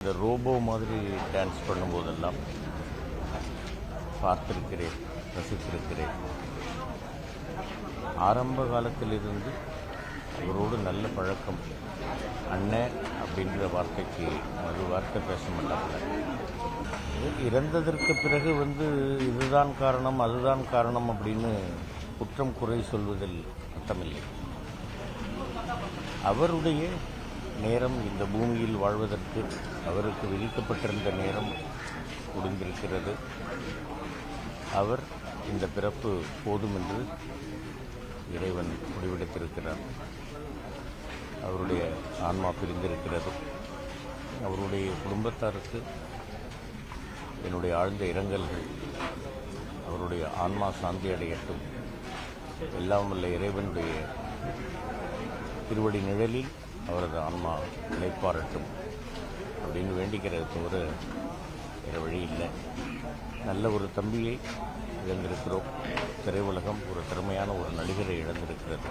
இந்த ரோபோ மாதிரி டான்ஸ் பண்ணும்போதெல்லாம் பார்த்திருக்கிறேன், ரசித்திருக்கிறேன். ஆரம்ப காலத்திலிருந்து அவரோடு நல்ல பழக்கம். அண்ணன் அப்படின்ற வார்த்தைக்கு மறு வார்த்தை பேச மாட்டாங்க. இறந்ததற்கு பிறகு இதுதான் காரணம் அதுதான் காரணம் அப்படின்னு குற்றம் குறை சொல்வதில் அர்த்தமில்லை. அவருடைய நேரம் இந்த பூமியில் வாழ்வதற்கு அவருக்கு விதிக்கப்பட்டிருந்த நேரம் முடிந்திருக்கிறது. அவர் இந்த பிறப்பு போதும் என்று இறைவன் முடிவெடுத்திருக்கிறார். அவருடைய ஆன்மா பிரிந்திருக்கிறது. அவருடைய குடும்பத்தாருக்கு என்னுடைய ஆழ்ந்த இரங்கல்கள். அவருடைய ஆன்மா சாந்தி அடையட்டும். எல்லாம் வல்ல இறைவனுடைய திருவடி நிழலில் அவரது ஆன்மா நிலைப்பாரட்டும் அப்படின்னு வேண்டிக்கிறது தவிர வேறு வழி இல்லை. நல்ல ஒரு தம்பியை இழந்திருக்கிறோம். திரையுலகம் ஒரு திறமையான ஒரு நடிகரை இழந்திருக்கிறது.